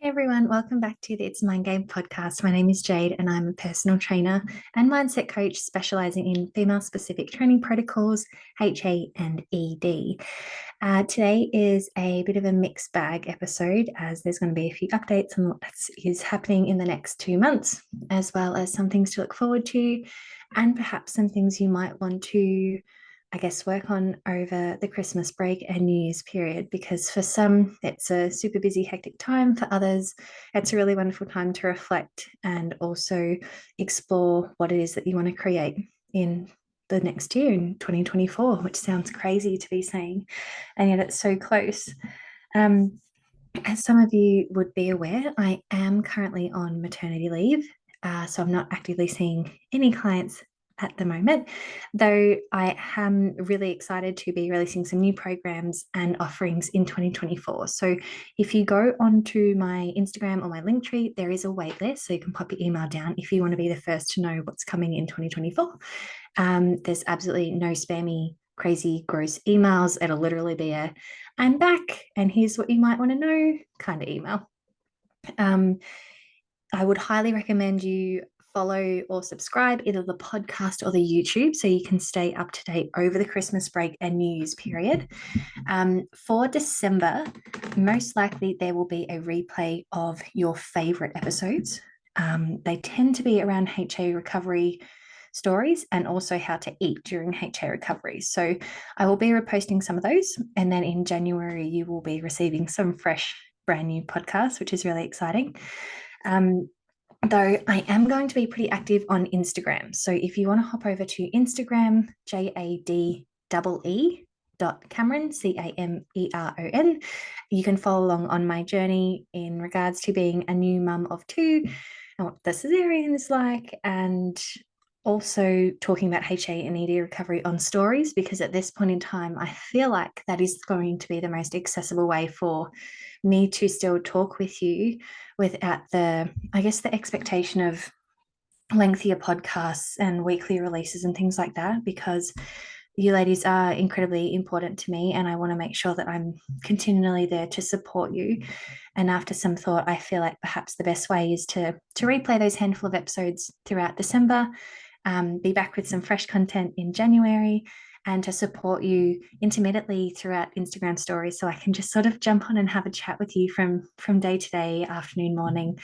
Hey everyone, welcome back to the It's Mind Game podcast. My name is Jade and I'm a personal trainer and mindset coach specializing in female specific training protocols, HA and ED. Today is a bit of a mixed bag episode as there's going to be a few updates on what is happening in the next 2 months, as well as some things to look forward to and perhaps some things you might want to work on over the Christmas break and New Year's period, because for some, it's a super busy, hectic time. For others, it's a really wonderful time to reflect and also explore what it is that you want to create in the next year in 2024, which sounds crazy to be saying, and yet it's so close. As some of you would be aware, I am currently on maternity leave, so I'm not actively seeing any clients at the moment, though I am really excited to be releasing some new programs and offerings in 2024. So if you go onto my Instagram or my link tree, there is a wait list, so you can pop your email down if you want to be the first to know what's coming in 2024. There's absolutely no spammy, crazy, gross emails. It'll literally be a "I'm back and here's what you might want to know" kind of email. I would highly recommend you follow or subscribe either the podcast or the YouTube so you can stay up to date over the Christmas break and New Year's period. For December, most likely there will be a replay of your favorite episodes. They tend to be around HA recovery stories and also how to eat during HA recovery. So I will be reposting some of those. And then in January, you will be receiving some fresh, brand new podcasts, which is really exciting. Though I am going to be pretty active on Instagram. So if you want to hop over to Instagram, JADEE Cameron, CAMERON, you can follow along on my journey in regards to being a new mum of two and what the cesarean is like, and also talking about HA and ED recovery on stories, because at this point in time, I feel like that is going to be the most accessible way for me to still talk with you without the expectation of lengthier podcasts and weekly releases and things like that, because you ladies are incredibly important to me and I want to make sure that I'm continually there to support you. And after some thought, I feel like perhaps the best way is to replay those handful of episodes throughout December, be back with some fresh content in January, and to support you intermittently throughout Instagram stories, so I can just sort of jump on and have a chat with you from day to day, afternoon, morning.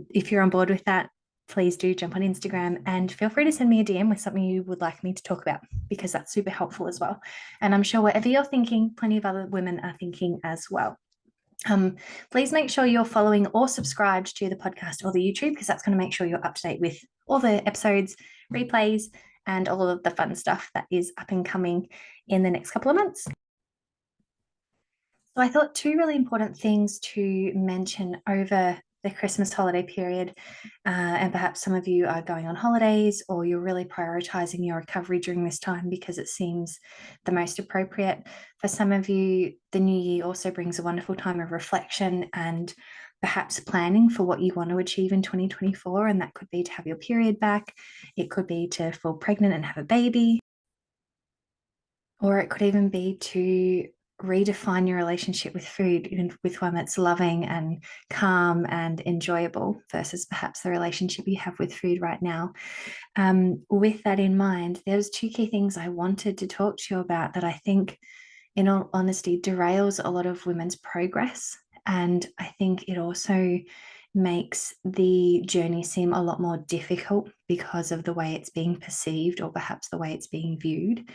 If you're on board with that, please do jump on Instagram and feel free to send me a DM with something you would like me to talk about, because that's super helpful as well. And I'm sure whatever you're thinking, plenty of other women are thinking as well. Please make sure you're following or subscribed to the podcast or the YouTube, because that's going to make sure you're up to date with all the episodes, replays, and all of the fun stuff that is up and coming in the next couple of months. So I thought two really important things to mention over the Christmas holiday period, and perhaps some of you are going on holidays or you're really prioritizing your recovery during this time because it seems the most appropriate. For some of you, the new year also brings a wonderful time of reflection and perhaps planning for what you want to achieve in 2024, and that could be to have your period back, it could be to fall pregnant and have a baby, or it could even be to redefine your relationship with food, with one that's loving and calm and enjoyable versus perhaps the relationship you have with food right now. With that in mind, there's two key things I wanted to talk to you about that I think, in all honesty, derails a lot of women's progress. And I think it also makes the journey seem a lot more difficult because of the way it's being perceived or perhaps the way it's being viewed.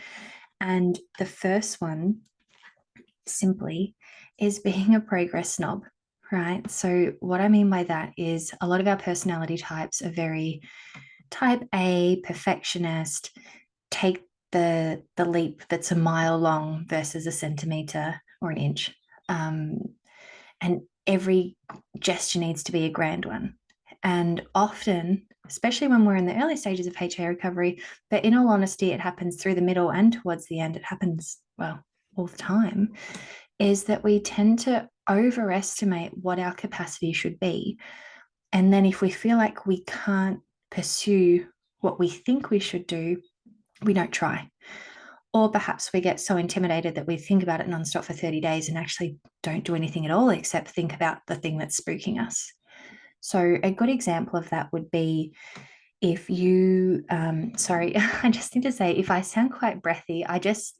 And the first one simply is being a progress snob, right? So what I mean by that is a lot of our personality types are very type A, perfectionist, take the leap that's a mile long versus a centimeter or an inch. And every gesture needs to be a grand one. And often, especially when we're in the early stages of HA recovery, but in all honesty, it happens through the middle and towards the end, it happens, well, all the time, is that we tend to overestimate what our capacity should be. And then if we feel like we can't pursue what we think we should do, we don't try. Or perhaps we get so intimidated that we think about it nonstop for 30 days and actually don't do anything at all except think about the thing that's spooking us. So, a good example of that would be if you, sorry, I just need to say, if I sound quite breathy,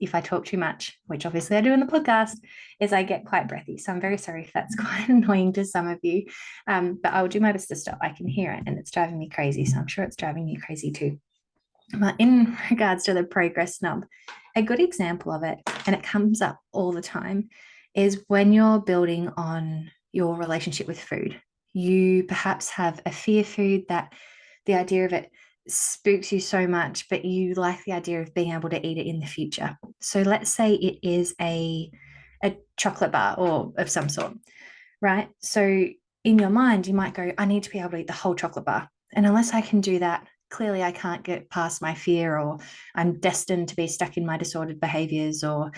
if I talk too much, which obviously I do in the podcast, is I get quite breathy. So I'm very sorry if that's quite annoying to some of you. But I will do my best to stop. I can hear it and it's driving me crazy. So I'm sure it's driving you crazy too. But in regards to the progress snub, a good example of it, and it comes up all the time, is when you're building on your relationship with food. You perhaps have a fear food that the idea of it spooks you so much, but you like the idea of being able to eat it in the future. So let's say it is a chocolate bar or of some sort, right? So in your mind, you might go, I need to be able to eat the whole chocolate bar. And unless I can do that, clearly I can't get past my fear, or I'm destined to be stuck in my disordered behaviors, or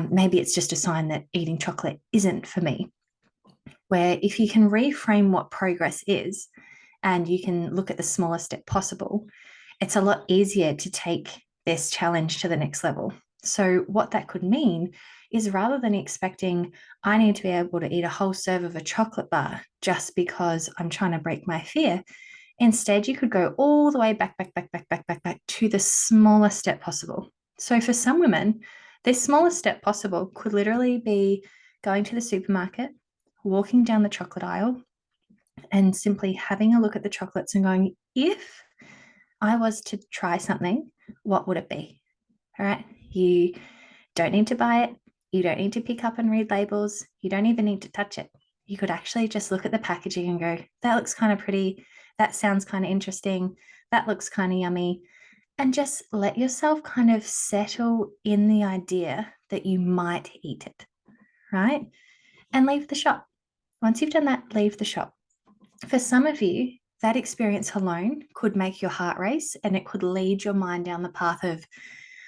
maybe it's just a sign that eating chocolate isn't for me. Where if you can reframe what progress is and you can look at the smallest step possible, it's a lot easier to take this challenge to the next level. So, what that could mean is rather than expecting I need to be able to eat a whole serve of a chocolate bar just because I'm trying to break my fear, instead, you could go all the way back to the smallest step possible. So, for some women, this smallest step possible could literally be going to the supermarket, walking down the chocolate aisle, and simply having a look at the chocolates and going, if I was to try something, what would it be? All right. You don't need to buy it. You don't need to pick up and read labels. You don't even need to touch it. You could actually just look at the packaging and go, that looks kind of pretty. That sounds kind of interesting. That looks kind of yummy. And just let yourself kind of settle in the idea that you might eat it, right? And leave the shop. Once you've done that, leave the shop. For some of you, that experience alone could make your heart race and it could lead your mind down the path of,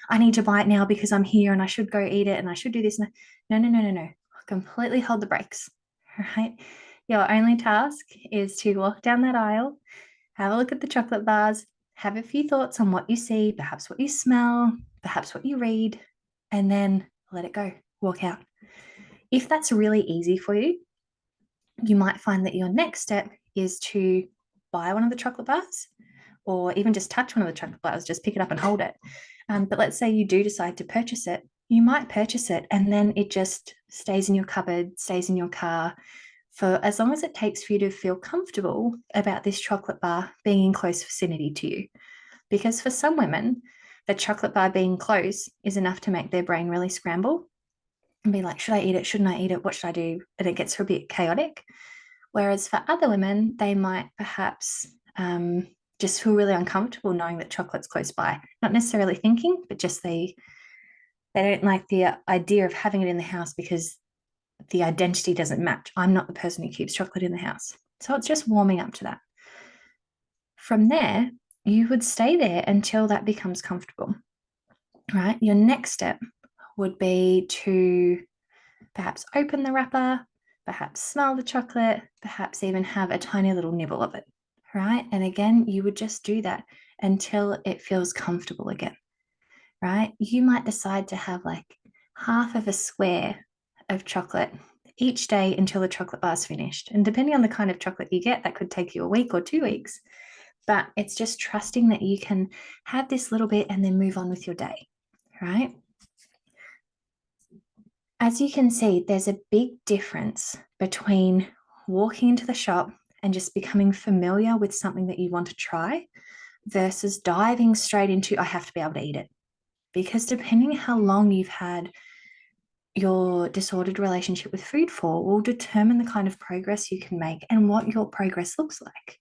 I need to buy it now because I'm here and I should go eat it and I should do this. No. Completely hold the brakes, right? Your only task is to walk down that aisle, have a look at the chocolate bars, have a few thoughts on what you see, perhaps what you smell, perhaps what you read, and then let it go, walk out. If that's really easy for you, you might find that your next step is to buy one of the chocolate bars or even just touch one of the chocolate bars, just pick it up and hold it. But let's say you do decide to purchase it, you might purchase it and then it just stays in your cupboard, stays in your car for as long as it takes for you to feel comfortable about this chocolate bar being in close vicinity to you. Because for some women, the chocolate bar being close is enough to make their brain really scramble and be like, should I eat it? Shouldn't I eat it? What should I do? And it gets a bit chaotic. Whereas for other women, they might perhaps just feel really uncomfortable knowing that chocolate's close by. Not necessarily thinking, but just they don't like the idea of having it in the house because the identity doesn't match. I'm not the person who keeps chocolate in the house. So it's just warming up to that. From there, you would stay there until that becomes comfortable, right? Your next step would be to perhaps open the wrapper, perhaps smell the chocolate, perhaps even have a tiny little nibble of it, right? And again, you would just do that until it feels comfortable again, right? You might decide to have like half of a square of chocolate each day until the chocolate bar is finished. And depending on the kind of chocolate you get, that could take you a week or 2 weeks. But it's just trusting that you can have this little bit and then move on with your day, right? As you can see, there's a big difference between walking into the shop and just becoming familiar with something that you want to try versus diving straight into, I have to be able to eat it. Because depending how long you've had your disordered relationship with food for will determine the kind of progress you can make and what your progress looks like.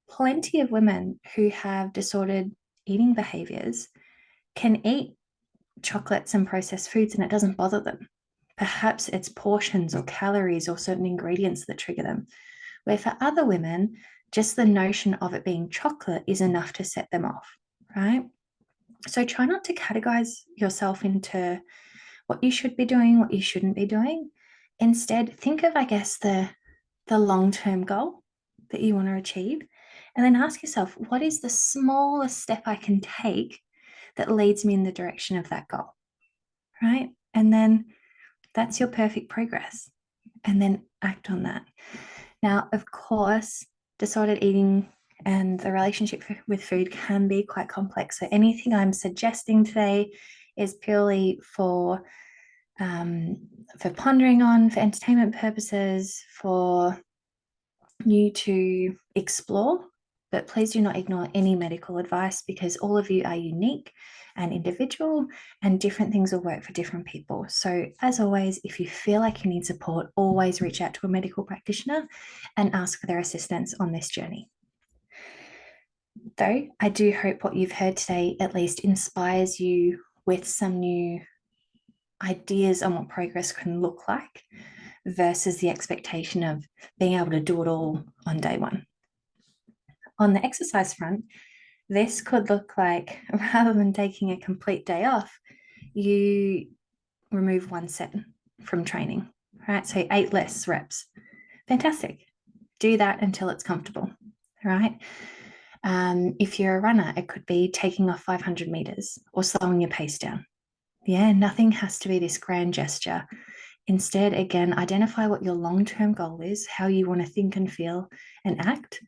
Plenty of women who have disordered eating behaviors can eat chocolates and processed foods and it doesn't bother them. Perhaps it's portions or calories or certain ingredients that trigger them. Where for other women, just the notion of it being chocolate is enough to set them off, right? So try not to categorize yourself into what you should be doing, what you shouldn't be doing. Instead, think of, I guess, the long-term goal that you want to achieve. And then ask yourself, what is the smallest step I can take that leads me in the direction of that goal, right? And then that's your perfect progress. And then act on that. Now, of course, disordered eating and the relationship with food can be quite complex. So anything I'm suggesting today is purely for pondering on, for entertainment purposes, for you to explore. But please do not ignore any medical advice, because all of you are unique and individual, and different things will work for different people. So, as always, if you feel like you need support, always reach out to a medical practitioner and ask for their assistance on this journey. Though I do hope what you've heard today at least inspires you with some new ideas on what progress can look like versus the expectation of being able to do it all on day one. On the exercise front, this could look like, rather than taking a complete day off, you remove one set from training, right? So 8 less reps. Fantastic. Do that until it's comfortable, right? If you're a runner, it could be taking off 500 meters or slowing your pace down. Yeah, nothing has to be this grand gesture. Instead, again, identify what your long-term goal is, how you want to think and feel and act,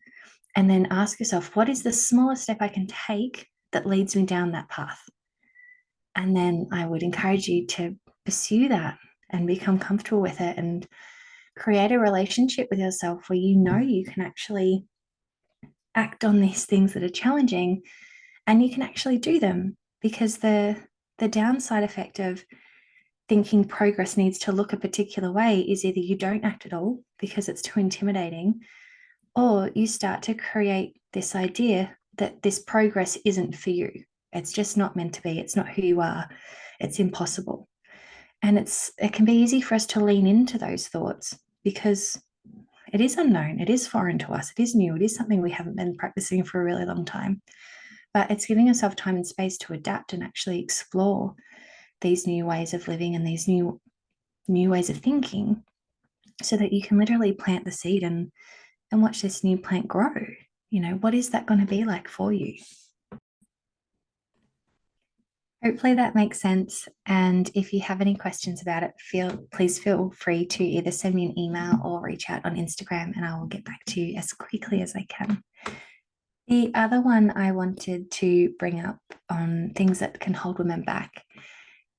and then ask yourself, what is the smallest step I can take that leads me down that path? And then I would encourage you to pursue that and become comfortable with it and create a relationship with yourself where you know you can actually act on these things that are challenging and you can actually do them. Because the downside effect of thinking progress needs to look a particular way is either you don't act at all because it's too intimidating, or you start to create this idea that this progress isn't for you. It's just not meant to be. It's not who you are. It's impossible. And it can be easy for us to lean into those thoughts because it is unknown. It is foreign to us. It is new. It is something we haven't been practicing for a really long time. But it's giving yourself time and space to adapt and actually explore these new ways of living and these new ways of thinking, so that you can literally plant the seed and watch this new plant grow. What is that going to be like for you? Hopefully that makes sense. And if you have any questions about it, please feel free to either send me an email or reach out on Instagram, and I will get back to you as quickly as I can. The other one I wanted to bring up on things that can hold women back,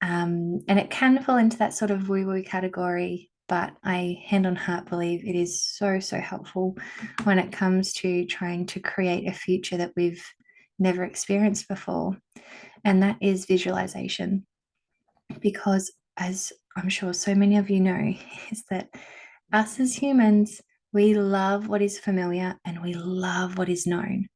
and it can fall into that sort of woo-woo category, but I hand on heart believe it is so, so helpful when it comes to trying to create a future that we've never experienced before. And that is visualization. Because, as I'm sure so many of you know, is that us as humans, we love what is familiar and we love what is known.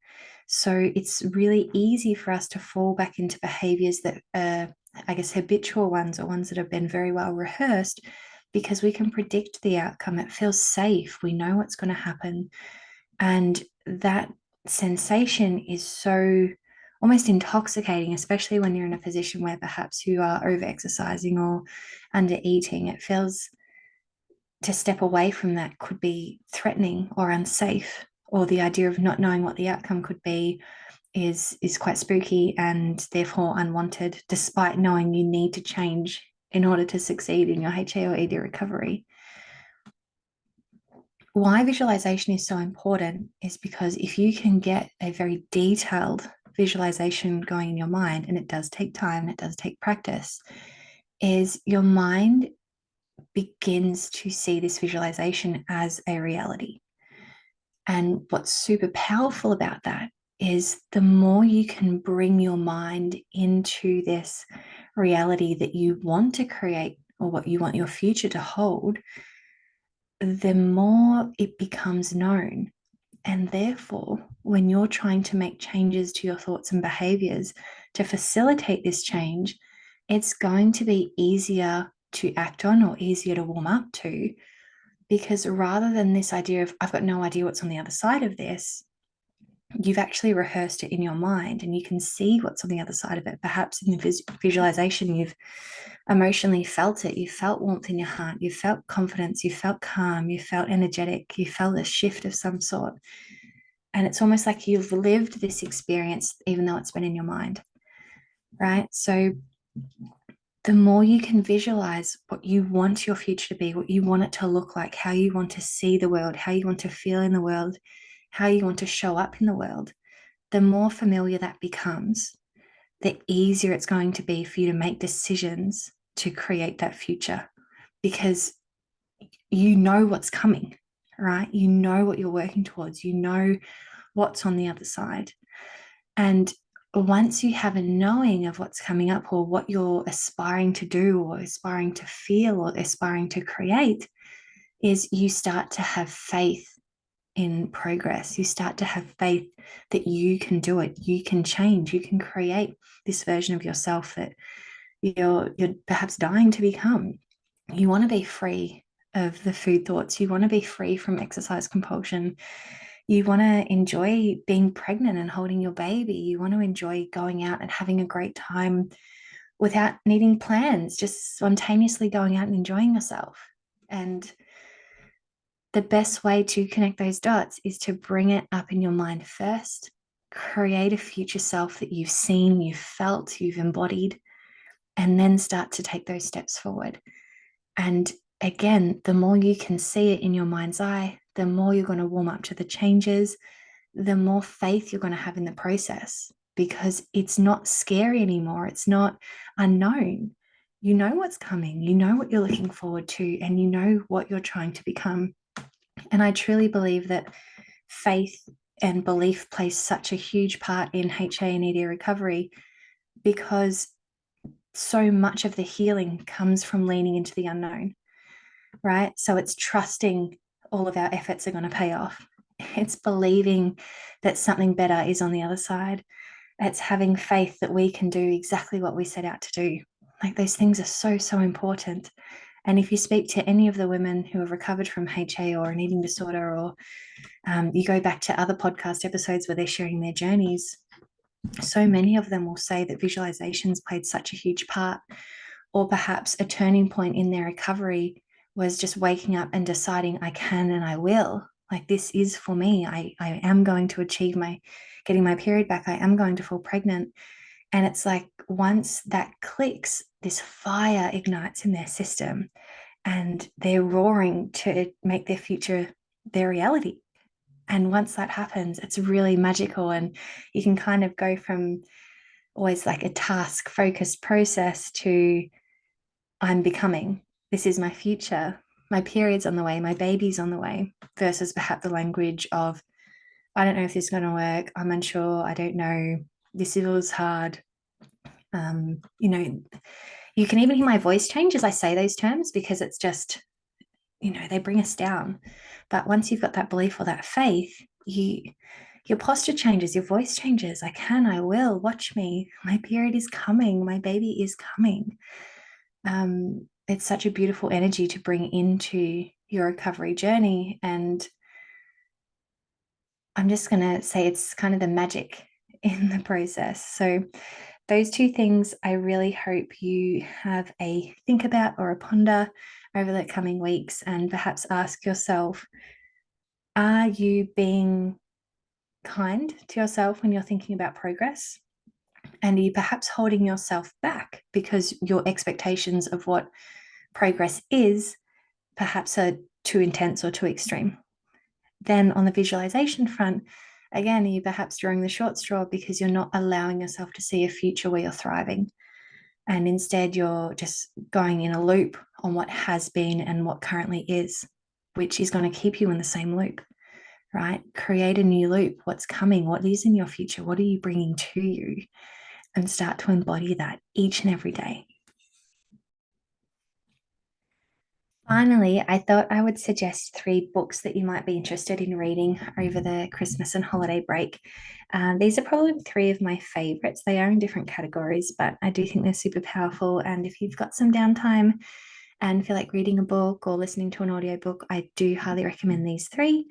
So it's really easy for us to fall back into behaviors that are, I guess, habitual ones, or ones that have been very well rehearsed, because we can predict the outcome. It feels safe. We know what's going to happen. And that sensation is so almost intoxicating, especially when you're in a position where perhaps you are over exercising or under eating. It feels, to step away from that could be threatening or unsafe, or the idea of not knowing what the outcome could be is quite spooky and therefore unwanted, despite knowing you need to change in order to succeed in your HA or ED recovery. Why visualization is so important is because if you can get a very detailed visualization going in your mind, and it does take time, it does take practice, is your mind begins to see this visualization as a reality. And what's super powerful about that is the more you can bring your mind into this reality that you want to create, or what you want your future to hold, the more it becomes known. And therefore, when you're trying to make changes to your thoughts and behaviors to facilitate this change, it's going to be easier to act on, or easier to warm up to, because rather than this idea of, I've got no idea what's on the other side of this, you've actually rehearsed it in your mind and you can see what's on the other side of it. Perhaps in the visualization, you've emotionally felt it. You felt warmth in your heart. You felt confidence. You felt calm. You felt energetic. You felt a shift of some sort. And it's almost like you've lived this experience, even though it's been in your mind. right? So the more you can visualize what you want your future to be, what you want it to look like, how you want to see the world, how you want to feel in the world, how you want to show up in the world, the more familiar that becomes, the easier it's going to be for you to make decisions to create that future, because you know what's coming, right? You know what you're working towards, you know what's on the other side. And once you have a knowing of what's coming up or what you're aspiring to do or aspiring to feel or aspiring to create, is you start to have faith in progress. You start to have faith that you can do it, you can change, you can create this version of yourself that you're perhaps dying to become. You want to be free of the food thoughts. You want to be free from exercise compulsion. You want to enjoy being pregnant and holding your baby. You want to enjoy going out and having a great time without needing plans, just spontaneously going out and enjoying yourself. And the best way to connect those dots is to bring it up in your mind first, create a future self that you've seen, you've felt, you've embodied, and then start to take those steps forward. And again, the more you can see it in your mind's eye, the more you're going to warm up to the changes, the more faith you're going to have in the process, because it's not scary anymore. It's not unknown. You know what's coming, you know what you're looking forward to, and you know what you're trying to become. And I truly believe that faith and belief plays such a huge part in HA and ED recovery, because so much of the healing comes from leaning into the unknown, right? So it's trusting all of our efforts are going to pay off. It's believing that something better is on the other side. It's having faith that we can do exactly what we set out to do. Like, those things are so, so important. And if you speak to any of the women who have recovered from HA or an eating disorder, or you go back to other podcast episodes where they're sharing their journeys, so many of them will say that visualizations played such a huge part, or perhaps a turning point in their recovery was just waking up and deciding, I can and I will. Like, this is for me. I am going to achieve getting my period back. I am going to fall pregnant. And it's like, once that clicks, this fire ignites in their system and they're roaring to make their future their reality. And once that happens, it's really magical. And you can kind of go from always like a task focused process to, I'm becoming, this is my future, my period's on the way, my baby's on the way, versus perhaps the language of, I don't know if this is going to work, I'm unsure, I don't know, this feels hard. You know, you can even hear my voice change as I say those terms, because it's just, they bring us down. But once you've got that belief or that faith, your posture changes, your voice changes. I can, I will, watch me, my period is coming, my baby is coming. It's such a beautiful energy to bring into your recovery journey. And I'm just going to say it's kind of the magic in the process. So those two things I really hope you have a think about or a ponder over the coming weeks, and perhaps ask yourself, are you being kind to yourself when you're thinking about progress? And are you perhaps holding yourself back because your expectations of what progress is perhaps are too intense or too extreme? Then on the visualization front, again, are you perhaps drawing the short straw because you're not allowing yourself to see a future where you're thriving? And instead, you're just going in a loop on what has been and what currently is, which is going to keep you in the same loop, right? Create a new loop. What's coming? What is in your future? What are you bringing to you? And start to embody that each and every day. Finally, I thought I would suggest 3 books that you might be interested in reading over the Christmas and holiday break. These are probably 3 of my favorites. They are in different categories, but I do think they're super powerful. And if you've got some downtime and feel like reading a book or listening to an audiobook, I do highly recommend these 3.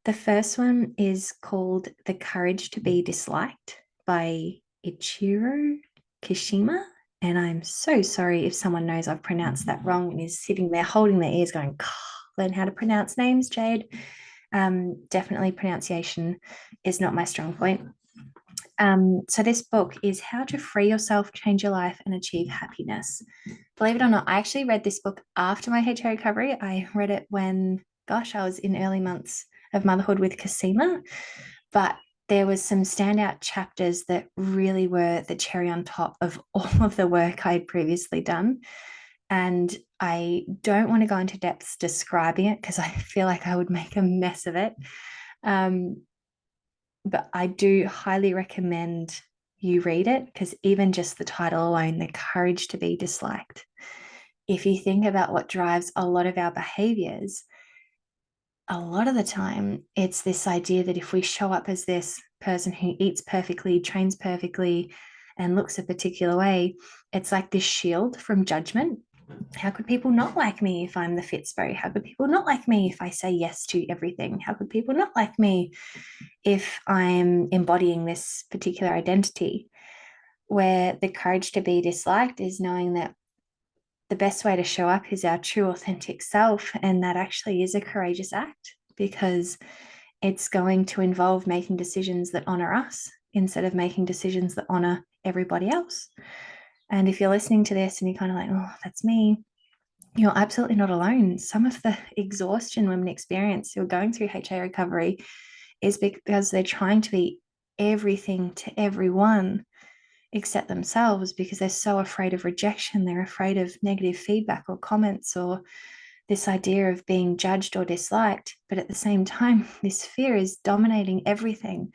The first one is called The Courage to Be Disliked by Ichiro Kishima. And I'm so sorry if someone knows I've pronounced that wrong and is sitting there holding their ears going, learn how to pronounce names, Jade. Definitely pronunciation is not my strong point. So this book is How to Free Yourself, Change Your Life, and Achieve Happiness. Believe it or not, I actually read this book after my HA recovery. I read it when, gosh, I was in early months of motherhood with Casima, but there was some standout chapters that really were the cherry on top of all of the work I'd previously done. And I don't want to go into depths describing it because I feel like I would make a mess of it. Um, but I do highly recommend you read it, because even just the title alone, The Courage to Be Disliked. If you think about what drives a lot of our behaviors, a lot of the time it's this idea that if we show up as this person who eats perfectly, trains perfectly, and looks a particular way, it's like this shield from judgment. How could people not like me if I'm the Fitspo? How could people not like me if I say yes to everything? How could people not like me if I'm embodying this particular identity? Where the courage to be disliked is knowing that the best way to show up is our true, authentic self. And that actually is a courageous act, because it's going to involve making decisions that honor us instead of making decisions that honor everybody else. And if you're listening to this and you're kind of like, oh, that's me, you're absolutely not alone. Some of the exhaustion women experience who are going through HA recovery is because they're trying to be everything to everyone except themselves, because they're so afraid of rejection. They're afraid of negative feedback or comments, or this idea of being judged or disliked. But at the same time, this fear is dominating everything,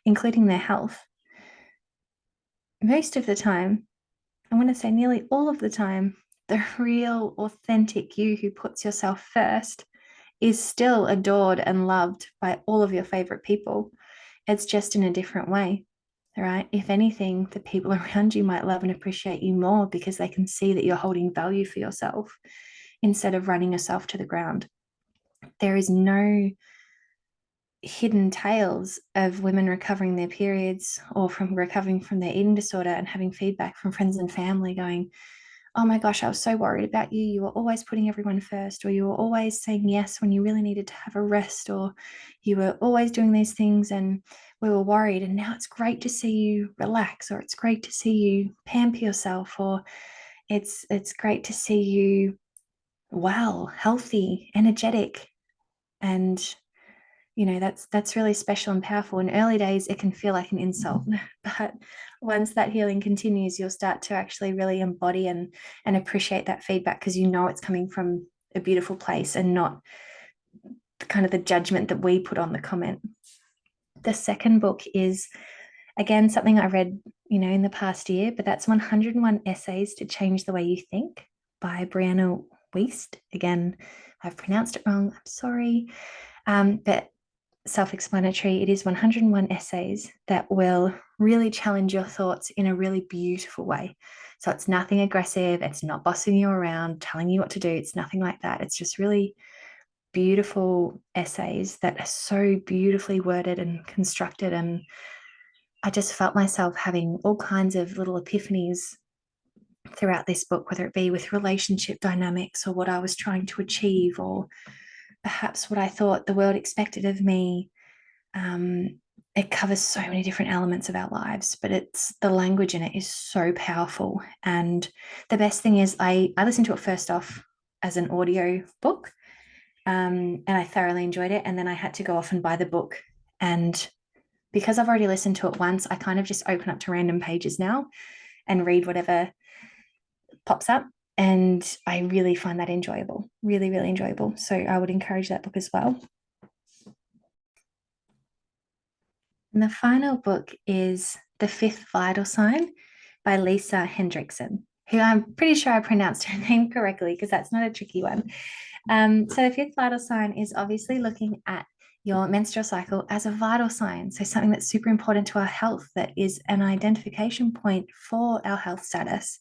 including their health. Most of the time, I want to say nearly all of the time, the real, authentic you who puts yourself first is still adored and loved by all of your favorite people. It's just in a different way, right? If anything, the people around you might love and appreciate you more because they can see that you're holding value for yourself instead of running yourself to the ground. There is no hidden tales of women recovering their periods or from recovering from their eating disorder and having feedback from friends and family going, oh my gosh, I was so worried about you. You were always putting everyone first, or you were always saying yes when you really needed to have a rest, or you were always doing these things and we were worried. And now it's great to see you relax, or it's great to see you pamper yourself, or it's great to see you well, healthy, energetic. And that's really special and powerful. In early days it can feel like an insult, but once that healing continues, you'll start to actually really embody and appreciate that feedback, because you know it's coming from a beautiful place and not kind of the judgment that we put on the comment. The second book is, again, something I read in the past year, but that's 101 Essays to Change the Way You Think by Brianna Wiest. Again, I've pronounced it wrong, I'm sorry. But self-explanatory. It is 101 essays that will really challenge your thoughts in a really beautiful way. So it's nothing aggressive. It's not bossing you around, telling you what to do. It's nothing like that. It's just really beautiful essays that are so beautifully worded and constructed. And I just felt myself having all kinds of little epiphanies throughout this book, whether it be with relationship dynamics or what I was trying to achieve, or perhaps what I thought the world expected of me. It covers so many different elements of our lives, but it's the language in it is so powerful. And the best thing is I listened to it first off as an audio book, and I thoroughly enjoyed it. And then I had to go off and buy the book. And because I've already listened to it once, I kind of just open up to random pages now and read whatever pops up. And I really find that enjoyable, really, really enjoyable. So I would encourage that book as well. And the final book is The Fifth Vital Sign by Lisa Hendrickson, who I'm pretty sure I pronounced her name correctly, because that's not a tricky one. So the fifth vital sign is obviously looking at your menstrual cycle as a vital sign. So something that's super important to our health, that is an identification point for our health status.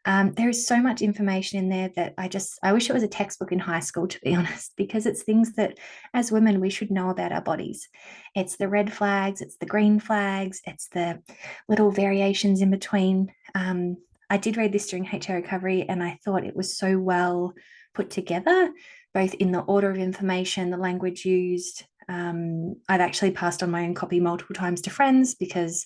There is so much information in there that I wish it was a textbook in high school, to be honest, because it's things that as women we should know about our bodies. It's the red flags, it's the green flags, it's the little variations in between. I did read this during HA recovery and I thought it was so well put together, both in the order of information, the language used, I've actually passed on my own copy multiple times to friends because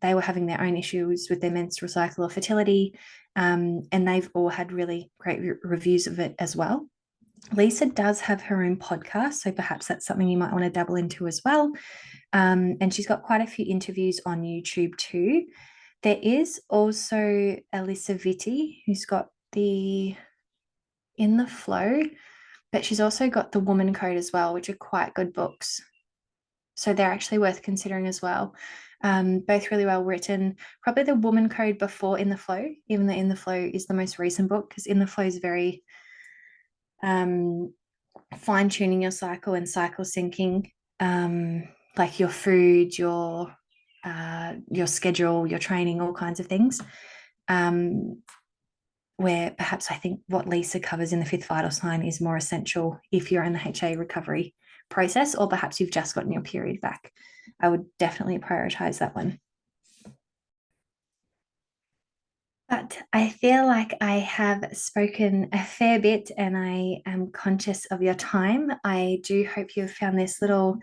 they were having their own issues with their menstrual cycle or fertility, and they've all had really great reviews of it as well. Lisa does have her own podcast, so perhaps that's something you might want to dabble into as well. And she's got quite a few interviews on YouTube too. There is also Alyssa Vitti, who's got the In the Flow, but she's also got the Woman Code as well, which are quite good books. So they're actually worth considering as well. Both really well written. Probably the Woman Code before In the Flow, even though In the Flow is the most recent book, because In the Flow is very fine tuning your cycle and cycle syncing, like your food, your schedule, your training, all kinds of things. Where perhaps I think what Lisa covers in the fifth vital sign is more essential if you're in the HA recovery process, or perhaps you've just gotten your period back. I would definitely prioritize that one. But I feel like I have spoken a fair bit and I am conscious of your time. I do hope you have found this little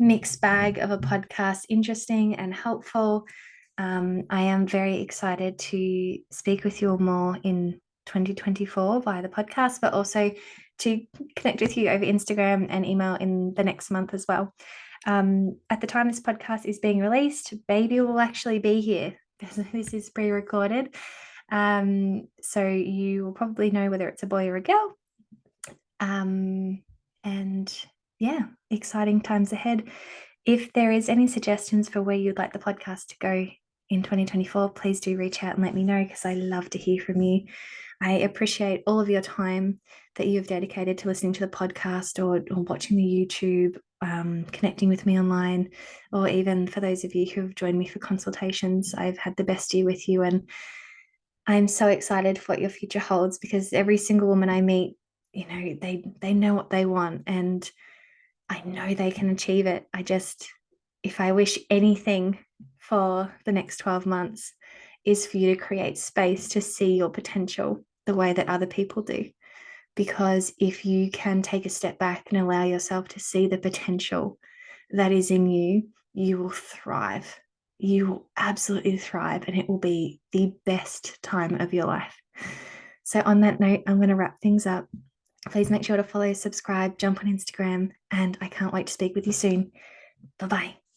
mixed bag of a podcast interesting and helpful. I am very excited to speak with you all more in 2024 via the podcast, but also to connect with you over Instagram and email in the next month as well. At the time this podcast is being released, baby will actually be here. This is pre-recorded. So you will probably know whether it's a boy or a girl. And yeah, exciting times ahead. If there is any suggestions for where you'd like the podcast to go in 2024, please do reach out and let me know, because I love to hear from you. I appreciate all of your time that you've dedicated to listening to the podcast or watching the YouTube, connecting with me online, or even for those of you who have joined me for consultations. I've had the best year with you, and I'm so excited for what your future holds, because every single woman I meet, they know what they want, and I know they can achieve it. If I wish anything for the next 12 months, is for you to create space to see your potential the way that other people do. Because if you can take a step back and allow yourself to see the potential that is in you, you will thrive. You will absolutely thrive, and it will be the best time of your life. So, on that note, I'm going to wrap things up. Please make sure to follow, subscribe, jump on Instagram, and I can't wait to speak with you soon. Bye bye.